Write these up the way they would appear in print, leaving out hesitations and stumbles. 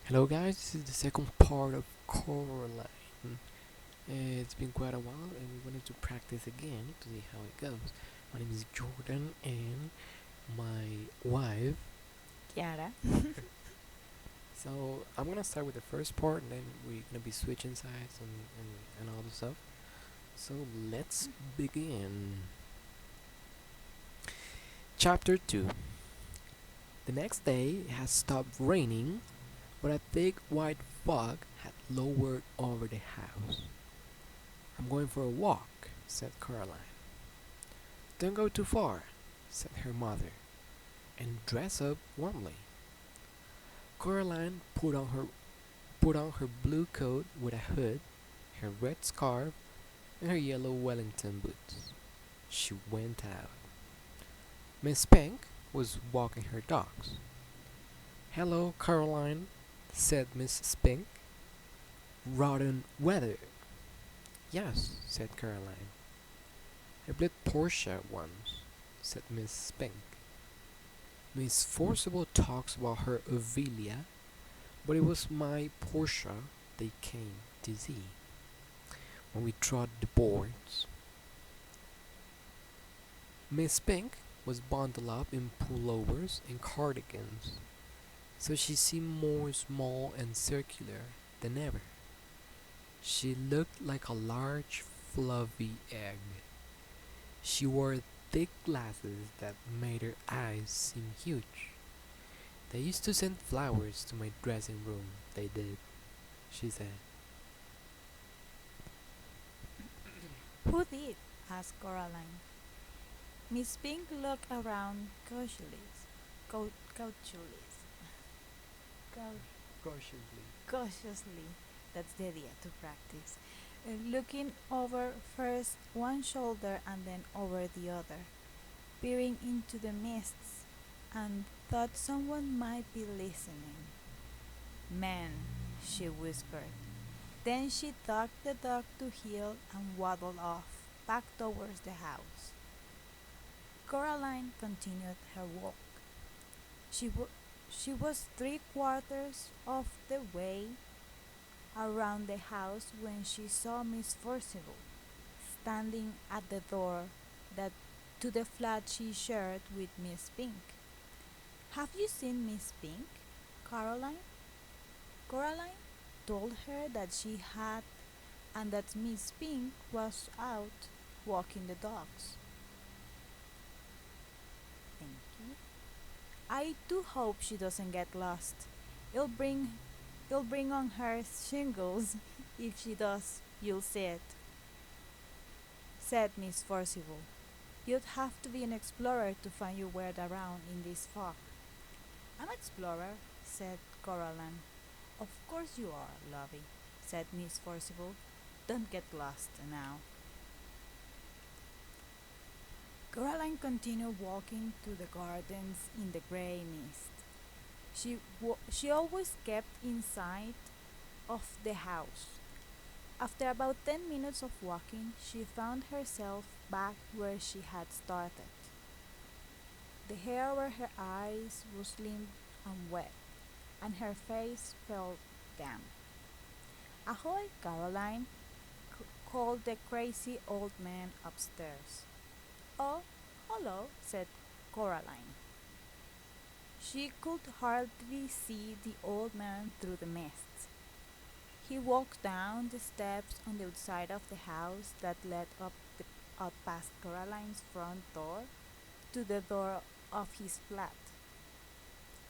Hello guys, this is the second part of Coraline. It's been quite a while and we wanted to practice again to see how it goes. My name is Jordan and my wife. Chiara. So I'm gonna start with the first part and then we're gonna be switching sides and all the stuff. So let's begin. Chapter 2. The next day it had stopped raining, but a thick white fog had lowered over the house. I'm going for a walk, said Caroline. Don't go too far, said her mother, and dress up warmly. Caroline put on her blue coat with a hood, her red scarf, and her yellow Wellington boots. She went out. Miss Pink was walking her dogs. Hello, Caroline, said Miss Spink. Rotten weather. Yes, said Caroline. I played Portia once, said Miss Spink. Miss Forcible talks about her Ophelia, but it was my Portia they came to see when we trod the boards. Miss Pink was bundled up in pullovers and cardigans, so she seemed more small and circular than ever. She looked like a large, fluffy egg. She wore thick glasses that made her eyes seem huge. They used to send flowers to my dressing room, they did, she said. Who did? Asked Coraline. Miss Pink looked around cautiously. Cautiously. Cautiously. Cautiously. That's the idea to practice. Looking over first one shoulder and then over the other, peering into the mists, and thought someone might be listening. Man, she whispered. Then she tucked the dog to heel and waddled off, back towards the house. Coraline continued her walk. She was 3/4 of the way around the house when she saw Miss Forcible standing at the door that to the flat she shared with Miss Pink. Have you seen Miss Pink, Caroline? Coraline told her that she had and that Miss Pink was out walking the dogs. Thank you. I do hope she doesn't get lost. It'll bring it'll bring on her shingles if she does, you'll see it, said Miss Forcible. You'd have to be an explorer to find your way around in this fog. An explorer, said Coraline. Of course you are, lovey, said Miss Forcible. Don't get lost now. Coraline continued walking through the gardens in the grey mist. She always kept in sight of the house. After about 10 minutes of walking, she found herself back where she had started. The hair over her eyes was limp and wet, and her face felt damp. Ahoy, Caroline, called the crazy old man upstairs. Oh, hello, said Coraline. She could hardly see the old man through the mist. He walked down the steps on the outside of the house that led up past Caroline's front door to the door of his flat.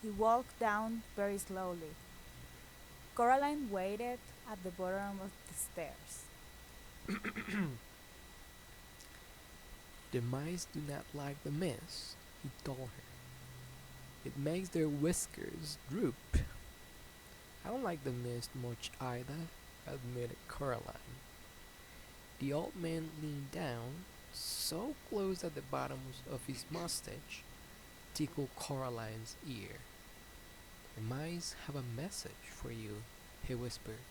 He walked down very slowly. Coraline waited at the bottom of the stairs. The mice do not like the mist, he told her. It makes their whiskers droop. I don't like the mist much either, admitted Caroline. The old man leaned down, so close that the bottoms of his mustache tickled Caroline's ear. The mice have a message for you, he whispered.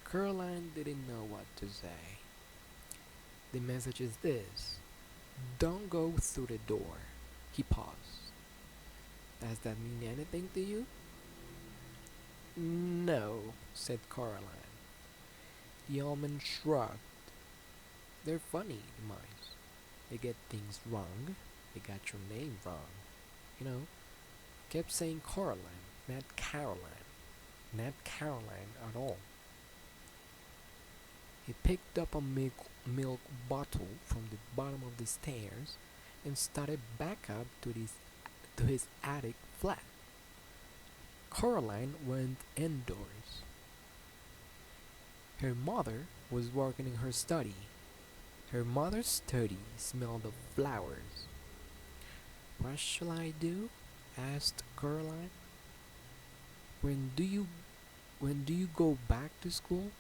Caroline didn't know what to say. The message is this: don't go through the door. He paused. Does that mean anything to you? No, said Coraline. The almond shrugged. They're funny, the mice. They get things wrong. They got your name wrong. You know, kept saying Coraline, not Caroline. Not Caroline at all. He picked up a milk bottle from the bottom of the stairs and started back up to his attic flat. Coraline went indoors. Her mother was working in her study. Her mother's study smelled of flowers. What shall I do? Asked Caroline. When do you when do you go back to school?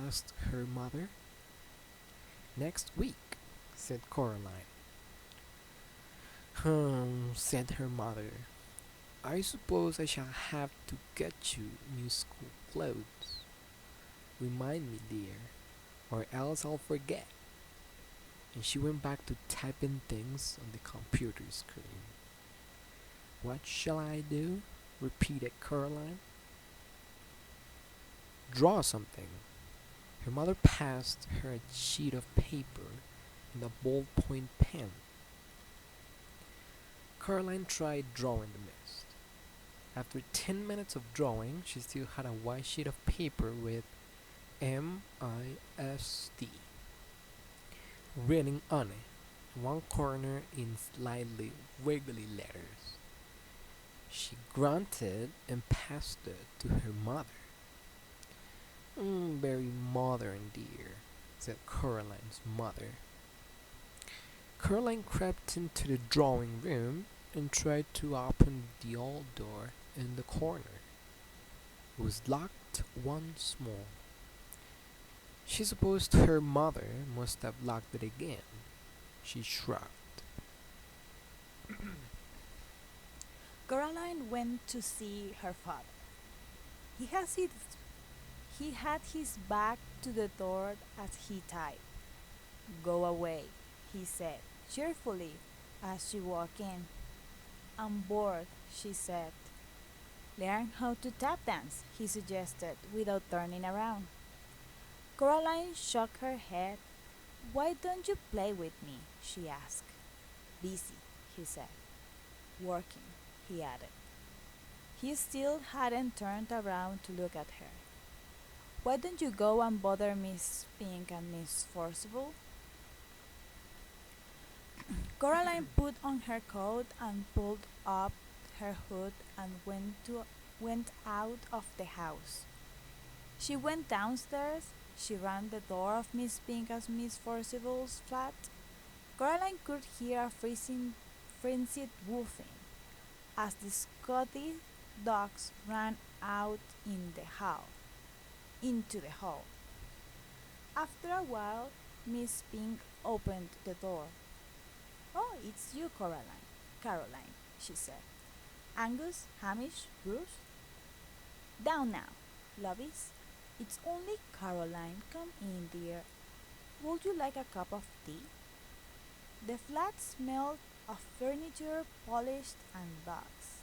Asked her mother. Next week, said Caroline. Said her mother. I suppose I shall have to get you new school clothes. Remind me, dear, or else I'll forget. And she went back to typing things on the computer screen. What shall I do? Repeated Caroline. Draw something. Her mother passed her a sheet of paper and a ballpoint pen. Caroline tried drawing the mist. After 10 minutes of drawing, she still had a white sheet of paper with MIST written on it, one corner in slightly wiggly letters. She grunted and passed it to her mother. Very modern, dear, said Caroline's mother. Caroline crept into the drawing room and tried to open the old door in the corner. It was locked once more. She supposed her mother must have locked it again. She shrugged. Coraline went to see her father. He has his, he had his back to the door as he typed. Go away, he said cheerfully as she walked in. I'm bored, she said. Learn how to tap dance, he suggested without turning around. Coraline shook her head. Why don't you play with me? She asked. Busy, he said. Working, he added. He still hadn't turned around to look at her. Why don't you go and bother Miss Pink and Miss Forcible? Coraline put on her coat and pulled up her hood and went out of the house. She went downstairs. She ran the door of Miss Pink and Miss Forcible's flat. Coraline could hear a frenzied whooping as the Scottish dogs ran out into the hall. After a while, Miss Pink opened the door. Oh, it's you, Caroline, she said. Angus, Hamish, Bruce? Down now, lovies. It's only Caroline. Come in, dear. Would you like a cup of tea? The flat smelled of furniture, polished, and books.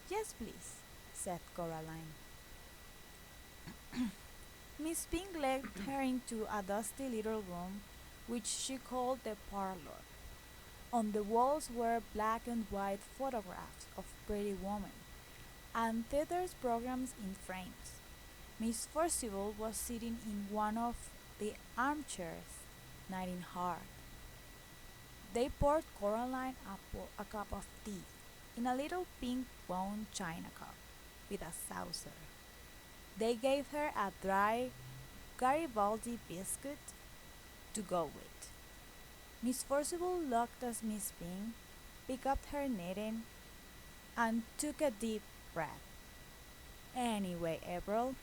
Yes, please, said Coraline. Miss Pink led her into a dusty little room, which she called the parlor. On the walls were black and white photographs of pretty women, and theater programs in frames. Miss Forcible was sitting in one of the armchairs, knitting hard. They poured Coraline a cup of tea in a little pink bone china cup with a saucer. They gave her a dry Garibaldi biscuit to go with. Miss Forcible looked at Miss Pink, picked up her knitting, and took a deep breath. Anyway, April,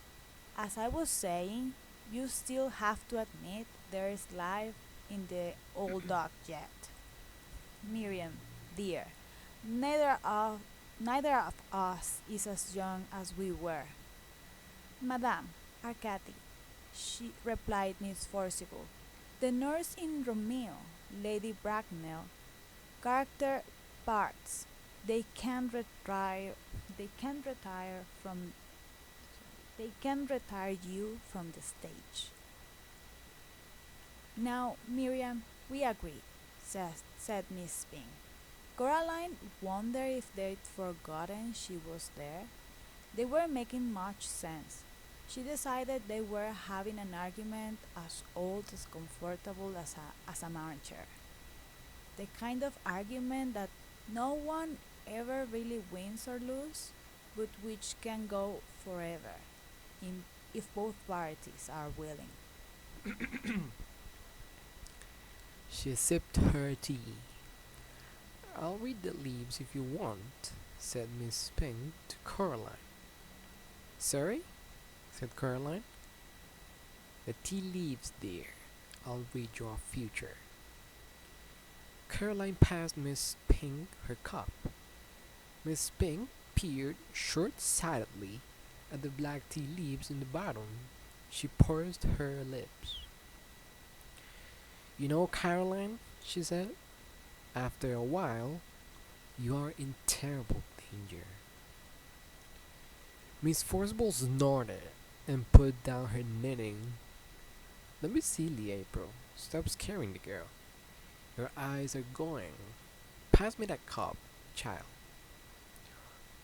as I was saying, you still have to admit there is life in the old dog yet. Miriam, dear, neither of neither of us is as young as we were. Madame Arcati, she replied Miss Forcible. The nurse in Romeo, Lady Bracknell, character parts. They can't retire from They can retire you from the stage. Now, Miriam, we agree, said Miss Pink. Coraline wondered if they'd forgotten she was there. They were making much sense. She decided they were having an argument as old as comfortable as an armchair. The kind of argument that no one ever really wins or loses, but which can go forever in, if both parties are willing. She sipped her tea. I'll read the leaves if you want, said Miss Pink to Caroline. Sorry? Said Caroline. The tea leaves, dear. I'll read your future. Caroline passed Miss Pink her cup. Miss Pink peered short-sightedly at the black tea leaves in the bottom. She pursed her lips. You know, Caroline, she said, after a while, you are in terrible danger. Miss Forcible snorted and put down her knitting. Don't be silly, April. Stop scaring the girl. Your eyes are going. Pass me that cup, child.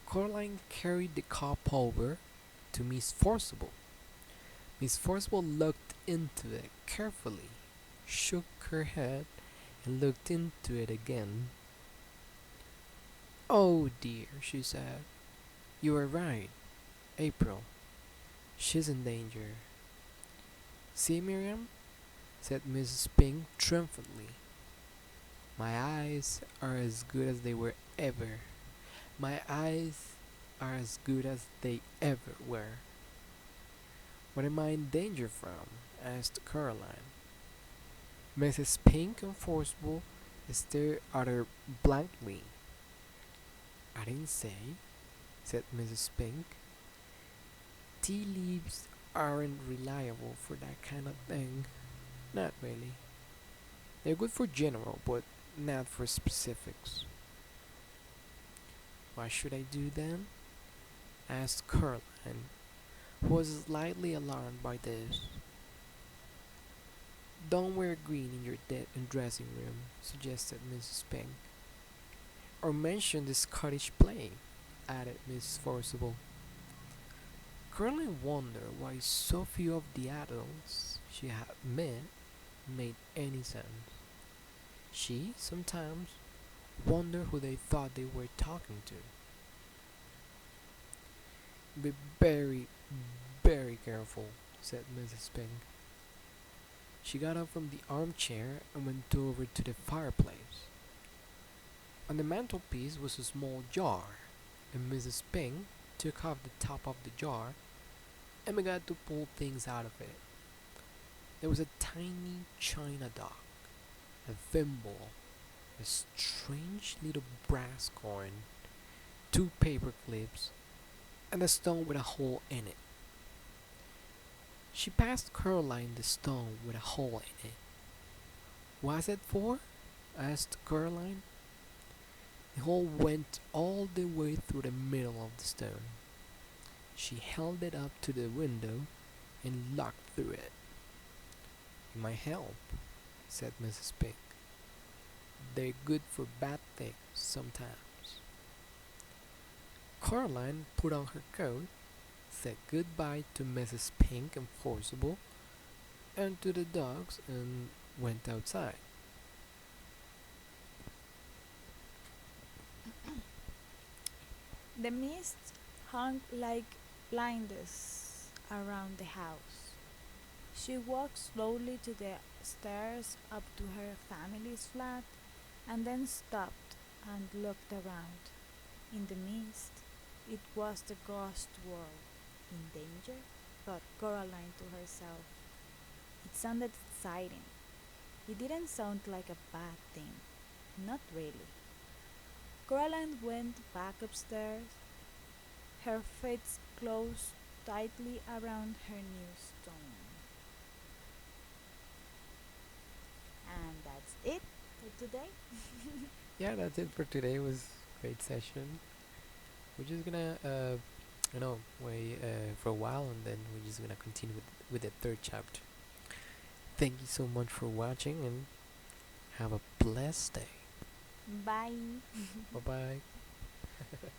Coraline carried the cup over to Miss Forcible. Miss Forcible looked into it carefully, shook her head, and looked into it again. Oh dear, she said. You are right, April. She's in danger. See, Miriam, said Mrs. Pink triumphantly. My eyes are as good as they were ever. My eyes are as good as they ever were. What am I in danger from? Asked Caroline. Mrs. Pink and Forcible stared at her blankly. I didn't say, said Mrs. Pink. Tea leaves aren't reliable for that kind of thing. Not really. They're good for general, but not for specifics. What should I do then? Asked Caroline, who was slightly alarmed by this. Don't wear green in your dressing room, suggested Mrs. Pink. Or mention the Scottish play, added Miss Forcible. Caroline wondered why so few of the adults she had met made any sense. She sometimes wondered who they thought they were talking to. Be very, very careful, said Mrs. Pink. She got up from the armchair and went over to the fireplace. On the mantelpiece was a small jar, and Mrs. Pink took off the top of the jar and began to pull things out of it. There was a tiny china dog, a thimble, a strange little brass coin, two paper clips, and a stone with a hole in it. She passed Caroline the stone with a hole in it. What's it for? Asked Caroline. The hole went all the way through the middle of the stone. She held it up to the window and looked through it. It might help, said Mrs. Pink. They're good for bad things sometimes. Caroline put on her coat, said goodbye to Mrs. Pink and Forcible, and to the dogs, and went outside. The mist hung like blinders around the house. She walked slowly to the stairs up to her family's flat and then stopped and looked around. In the mist, it was the ghost world. In danger? Thought Coraline to herself. It sounded exciting. It didn't sound like a bad thing. Not really. Coraline went back upstairs, her feet closed tightly around her new stone. And that's it for today. Yeah, that's it for today. It was a great session. We're just gonna I know, way for a while, and then we're just gonna continue with the third chapter. Thank you so much for watching, and have a blessed day. Bye. Bye bye.